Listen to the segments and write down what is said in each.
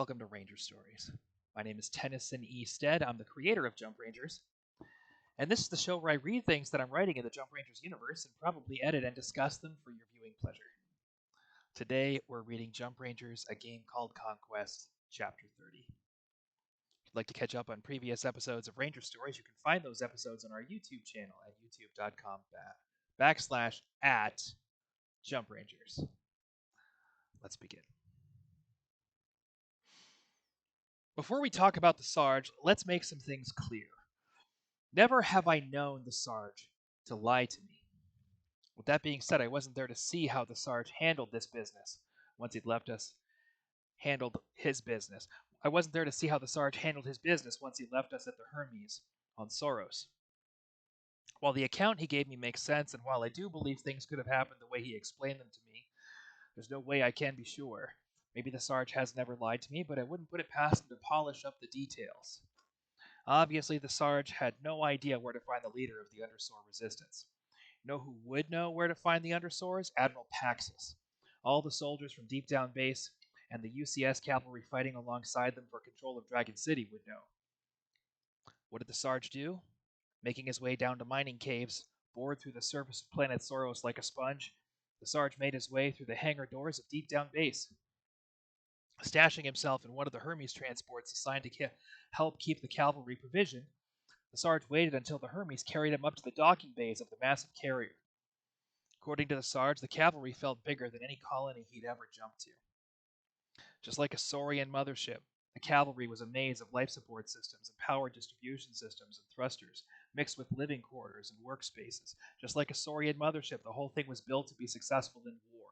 Welcome to Ranger Stories. My name is Tennyson E. Stead. I'm the creator of Jump Rangers, and this is the show where I read things that I'm writing in the Jump Rangers universe and probably edit and discuss them for your viewing pleasure. Today, we're reading Jump Rangers, A Game Called Conquest, Chapter 30. If you'd like to catch up on previous episodes of Ranger Stories, you can find those episodes on our YouTube channel at youtube.com/at Jump Rangers. Let's begin. Before we talk about the Sarge, let's make some things clear. Never have I known the Sarge to lie to me. With that being said, I wasn't there to see how the Sarge handled this business once he'd left us. Handled his business. I wasn't there to see how the Sarge handled his business once he left us at the Hermes on Soros. While the account he gave me makes sense, and while I do believe things could have happened the way he explained them to me, there's no way I can be sure. Maybe the Sarge has never lied to me, but I wouldn't put it past him to polish up the details. Obviously, the Sarge had no idea where to find the leader of the Undersore Resistance. You know who would know where to find the Undersores? Admiral Paxis. All the soldiers from Deep Down Base and the UCS cavalry fighting alongside them for control of Dragon City would know. What did the Sarge do? Making his way down to mining caves, bored through the surface of planet Soros like a sponge, the Sarge made his way through the hangar doors of Deep Down Base. Stashing himself in one of the Hermes transports assigned to help keep the cavalry provisioned, the Sarge waited until the Hermes carried him up to the docking bays of the massive carrier. According to the Sarge, the cavalry felt bigger than any colony he'd ever jumped to. Just like a Saurian mothership, the cavalry was a maze of life support systems and power distribution systems and thrusters, mixed with living quarters and workspaces. Just like a Saurian mothership, the whole thing was built to be successful in war.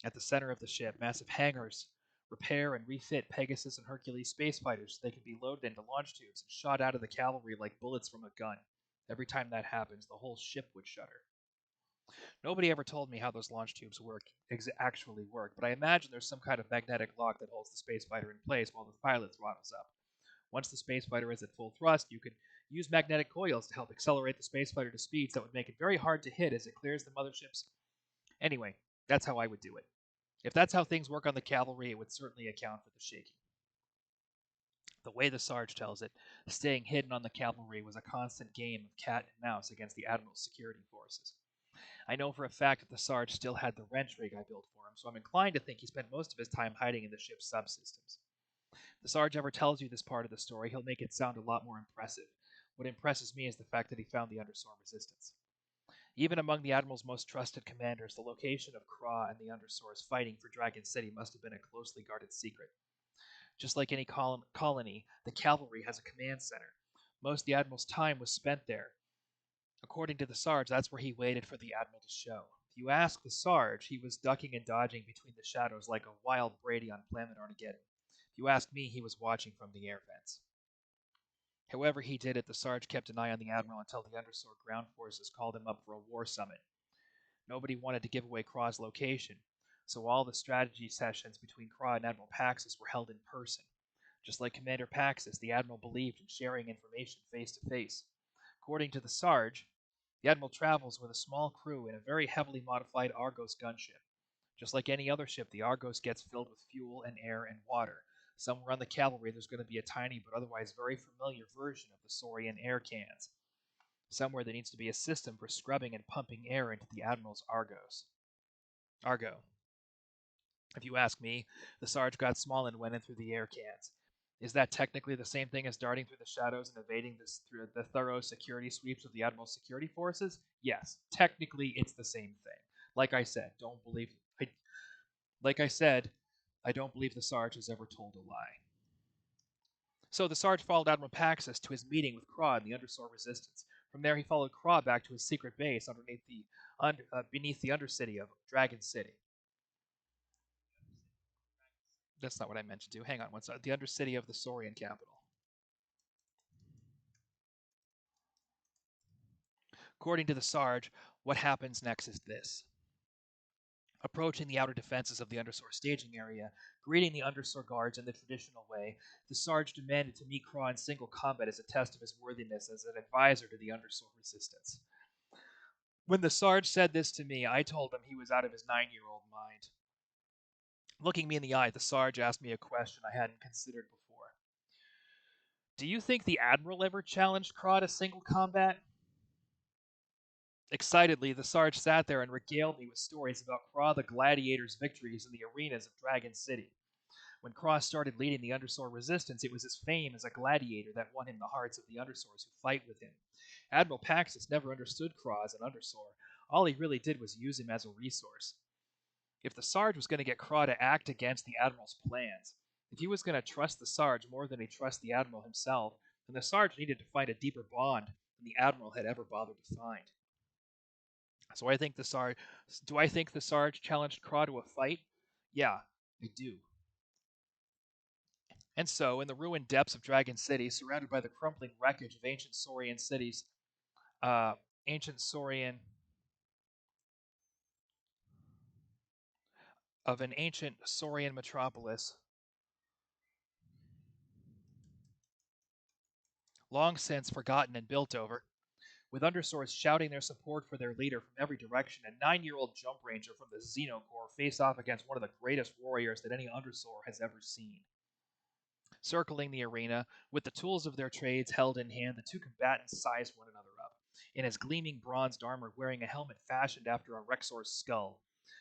At the center of the ship, massive hangars repair and refit Pegasus and Hercules space fighters so they could be loaded into launch tubes and shot out of the cavalry like bullets from a gun. Every time that happens, the whole ship would shudder. Nobody ever told me how those launch tubes actually work, but I imagine there's some kind of magnetic lock that holds the space fighter in place while the pilot throttles up. Once the space fighter is at full thrust, you can use magnetic coils to help accelerate the space fighter to speeds that would make it very hard to hit as it clears the mothership's. Anyway, that's how I would do it. If that's how things work on the cavalry, it would certainly account for the shaking. The way the Sarge tells it, staying hidden on the cavalry was a constant game of cat and mouse against the Admiral's security forces. I know for a fact that the Sarge still had the wrench rig I built for him, so I'm inclined to think he spent most of his time hiding in the ship's subsystems. If the Sarge ever tells you this part of the story, he'll make it sound a lot more impressive. What impresses me is the fact that he found the Undersore Resistance. Even among the Admiral's most trusted commanders, the location of Kra and the Undersores fighting for Dragon City must have been a closely guarded secret. Just like any colony, the cavalry has a command center. Most of the Admiral's time was spent there. According to the Sarge, that's where he waited for the Admiral to show. If you ask the Sarge, he was ducking and dodging between the shadows like a wild Brady on Planet Armageddon. If you ask me, he was watching from the air vents. However he did it, the Sarge kept an eye on the Admiral until the Undersore ground forces called him up for a war summit. Nobody wanted to give away Kra's location, so all the strategy sessions between Kra and Admiral Paxis were held in person. Just like Commander Paxis, the Admiral believed in sharing information face to face. According to the Sarge, the Admiral travels with a small crew in a very heavily modified Argos gunship. Just like any other ship, the Argos gets filled with fuel and air and water. Somewhere on the cavalry, there's going to be a tiny but otherwise very familiar version of the Saurian air cans. Somewhere there needs to be a system for scrubbing and pumping air into the Admiral's Argo. If you ask me, the Sarge got small and went in through the air cans. Is that technically the same thing as darting through the shadows and evading through the thorough security sweeps of the Admiral's security forces? Yes, technically it's the same thing. Like I said, I don't believe the Sarge has ever told a lie. So the Sarge followed Admiral Paxis to his meeting with Kra and the Undersore Resistance. From there, he followed Kra back to his secret base beneath the Undercity of Dragon City. That's not what I meant to do. Hang on one second. The Undercity of the Saurian capital. According to the Sarge, what happens next is this. Approaching the outer defenses of the Undersore staging area, greeting the Undersore guards in the traditional way, the Sarge demanded to meet Kra in single combat as a test of his worthiness as an advisor to the Undersore Resistance. When the Sarge said this to me, I told him he was out of his 9-year-old mind. Looking me in the eye, the Sarge asked me a question I hadn't considered before. Do you think the Admiral ever challenged Craw to single combat? Excitedly, the Sarge sat there and regaled me with stories about Craw the Gladiator's victories in the arenas of Dragon City. When Craw started leading the Undersore resistance, it was his fame as a gladiator that won him the hearts of the Undersores who fight with him. Admiral Paxis never understood Craw as an Undersore. All he really did was use him as a resource. If the Sarge was going to get Craw to act against the Admiral's plans, if he was going to trust the Sarge more than he trusted the Admiral himself, then the Sarge needed to find a deeper bond than the Admiral had ever bothered to find. So I think the Sarge. Do I think the Sarge challenged Craw to a fight? Yeah, I do. And so, in the ruined depths of Dragon City, surrounded by the crumbling wreckage of ancient Saurian cities, uh, ancient Saurian of an ancient Saurian metropolis, long since forgotten and built over, with Underswords shouting their support for their leader from every direction, a 9-year-old jump ranger from the Xenocore faced off against one of the greatest warriors that any Undersword has ever seen. Circling the arena, with the tools of their trades held in hand, the two combatants sized one another up. In his gleaming bronzed armor, wearing a helmet fashioned after a Rexor's skull,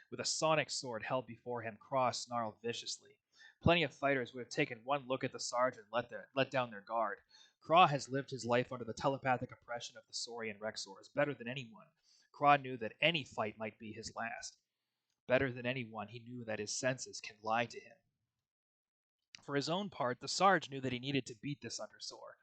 with a sonic sword held before him, Craw snarled viciously. Plenty of fighters would have taken one look at the sergeant and let down their guard. Craw has lived his life under the telepathic oppression of the Saurian Rexors better than anyone. Craw knew that any fight might be his last. Better than anyone, he knew that his senses can lie to him. For his own part, the Sarge knew that he needed to beat this Undersore.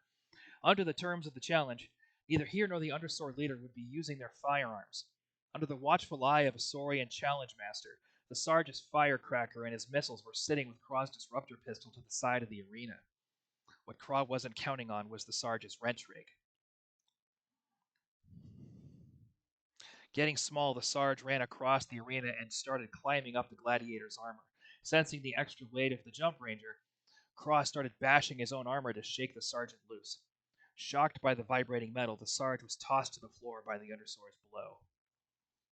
Under the terms of the challenge, neither he nor the Undersore leader would be using their firearms. Under the watchful eye of a Saurian challenge master, the Sarge's firecracker and his missiles were sitting with Craw's disruptor pistol to the side of the arena. What Craw wasn't counting on was the Sarge's wrench rig. Getting small, the Sarge ran across the arena and started climbing up the gladiator's armor. Sensing the extra weight of the jump ranger, Craw started bashing his own armor to shake the sergeant loose. Shocked by the vibrating metal, the Sarge was tossed to the floor by the Undersore's blow.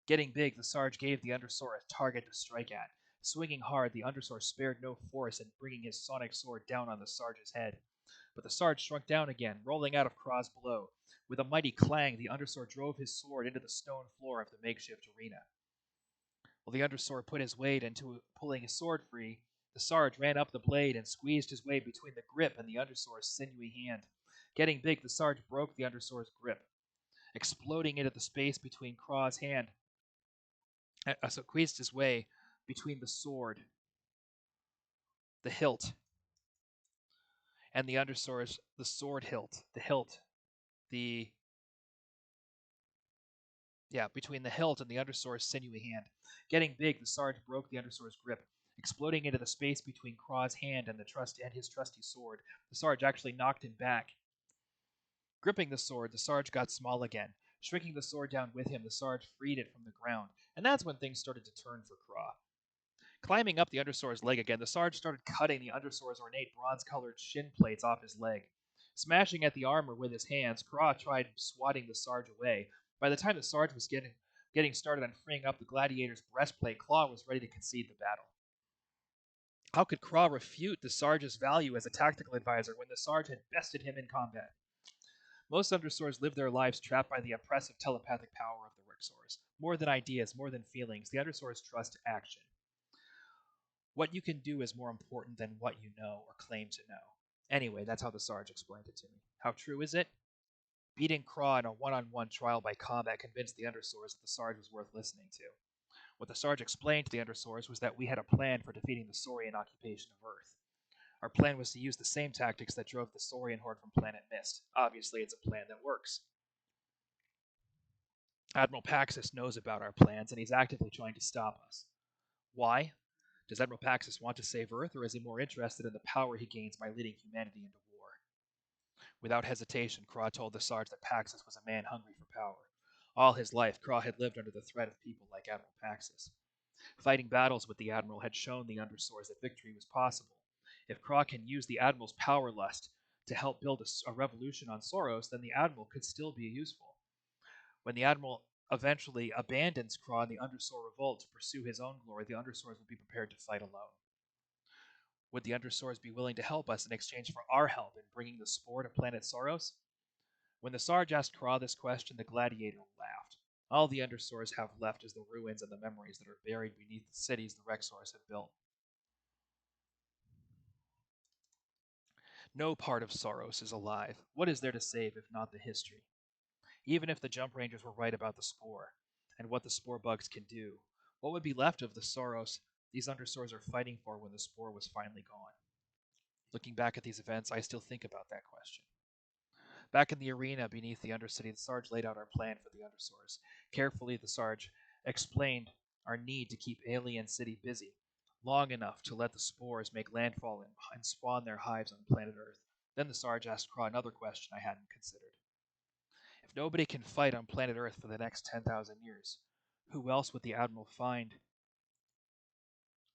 Getting big, the Sarge gave the Undersore a target to strike at. Swinging hard, the Undersore spared no force in bringing his sonic sword down on the Sarge's head. But the Sarge shrunk down again, rolling out of Craw's blow. With a mighty clang, the Undersore drove his sword into the stone floor of the makeshift arena. While the Undersore put his weight into pulling his sword free, the Sarge ran up the blade and squeezed his way between the grip and the Undersore's sinewy hand. Getting big, the Sarge broke the Undersore's grip, exploding into the space between Craw's hand. So squeezed his way between the sword, the hilt, and the Undersore's the sword hilt, the between the hilt and the Undersore's sinewy hand. Getting big, the Sarge broke the Undersore's grip, exploding into the space between Craw's hand and his trusty sword. The Sarge actually knocked him back. Gripping the sword, the Sarge got small again. Shrinking the sword down with him, the Sarge freed it from the ground, and that's when things started to turn for Craw. Climbing up the Undersore's leg again, the Sarge started cutting the Undersore's ornate bronze-colored shin plates off his leg. Smashing at the armor with his hands, Craw tried swatting the Sarge away. By the time the Sarge was getting started on freeing up the gladiator's breastplate, Claw was ready to concede the battle. How could Craw refute the Sarge's value as a tactical advisor when the Sarge had bested him in combat? Most Underswords live their lives trapped by the oppressive telepathic power of the Rexors. More than ideas, more than feelings, the Underswords trust action. What you can do is more important than what you know or claim to know. Anyway, that's how the Sarge explained it to me. How true is it? Beating Craw in a one-on-one trial by combat convinced the Underswords that the Sarge was worth listening to. What the Sarge explained to the Underswords was that we had a plan for defeating the Saurian occupation of Earth. Our plan was to use the same tactics that drove the Saurian horde from Planet Mist. Obviously, it's a plan that works. Admiral Paxis knows about our plans, and he's actively trying to stop us. Why? Does Admiral Paxis want to save Earth, or is he more interested in the power he gains by leading humanity into war? Without hesitation, Craw told the Sarge that Paxis was a man hungry for power. All his life, Craw had lived under the threat of people like Admiral Paxis. Fighting battles with the Admiral had shown the Underswords that victory was possible. If Craw can use the Admiral's power lust to help build a revolution on Soros, then the Admiral could still be useful. When the Admiral eventually abandons Craw and the Undersword revolt to pursue his own glory, the Underswords will be prepared to fight alone. Would the Underswords be willing to help us in exchange for our help in bringing the spore to planet Soros? When the Sarge asked Kra this question, the gladiator laughed. All the Underswords have left is the ruins and the memories that are buried beneath the cities the Rexors have built. No part of Soros is alive. What is there to save if not the history? Even if the Jump Rangers were right about the spore and what the spore bugs can do, what would be left of the Soros these Underswords are fighting for when the spore was finally gone? Looking back at these events, I still think about that question. Back in the arena beneath the Undercity, the Sarge laid out our plan for the Underswords. Carefully, the Sarge explained our need to keep Alien City busy long enough to let the spores make landfall and spawn their hives on planet Earth. Then the Sarge asked Kra another question I hadn't considered. If nobody can fight on planet Earth for the next 10,000 years, who else would the Admiral find?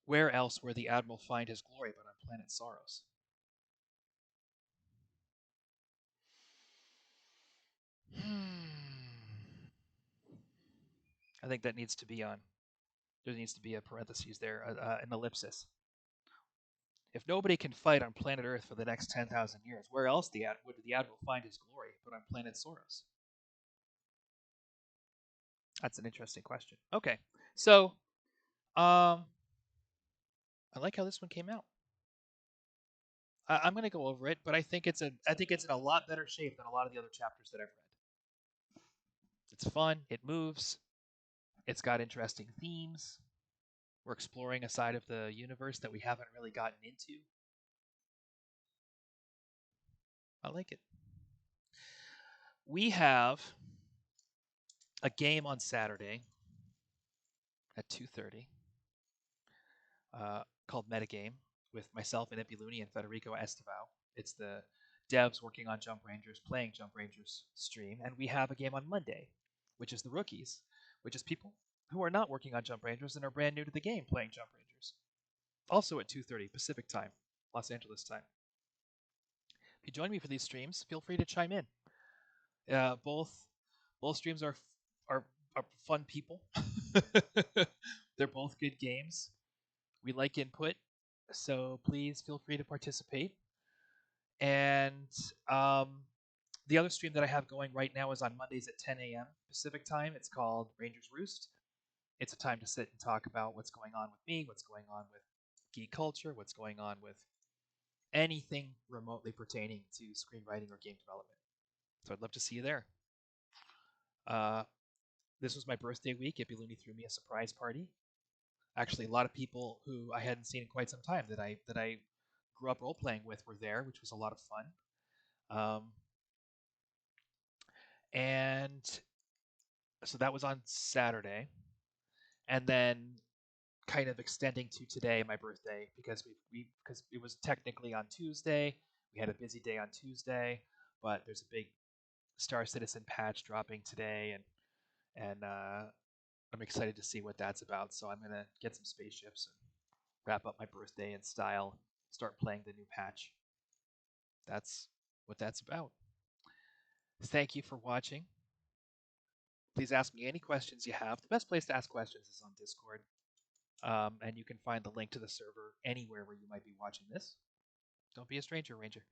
Where else would the Admiral find his glory but on planet Soros? I think that needs to be on. There needs to be a parenthesis there, an ellipsis. If nobody can fight on planet Earth for the next 10,000 years, where else would the Admiral find his glory but on planet Soros? That's an interesting question. Okay, so I like how this one came out. I'm going to go over it, but I think it's in a lot better shape than a lot of the other chapters that I've read. It's fun. It moves. It's got interesting themes. We're exploring a side of the universe that we haven't really gotten into. I like it. We have a game on Saturday at 2:30 called Metagame with myself and Epiluni and Federico Estevao. It's the devs working on Jump Rangers playing Jump Rangers stream, and we have a game on Monday, which is the rookies, which is people who are not working on Jump Rangers and are brand new to the game playing Jump Rangers. Also at 2:30 Pacific time, Los Angeles time. If you join me for these streams, feel free to chime in. Both streams are, are fun people. They're both good games. We like input, so please feel free to participate. And the other stream that I have going right now is on Mondays at 10 a.m. Pacific time. It's called Rangers Roost. It's a time to sit and talk about what's going on with me, what's going on with geek culture, what's going on with anything remotely pertaining to screenwriting or game development. So I'd love to see you there. This was my birthday week. Ipiluni threw me a surprise party. Actually, a lot of people who I hadn't seen in quite some time that I grew up role playing with were there, which was a lot of fun. And so that was on Saturday, and then kind of extending to today, my birthday, because because it was technically on Tuesday. We had a busy day on Tuesday, but there's a big Star Citizen patch dropping today, and I'm excited to see what that's about. So I'm gonna get some spaceships and wrap up my birthday in style, start playing the new patch. That's what that's about. Thank you for watching. Please ask me any questions you have. The best place to ask questions is on Discord. And you can find the link to the server anywhere where you might be watching this. Don't be a stranger, Ranger.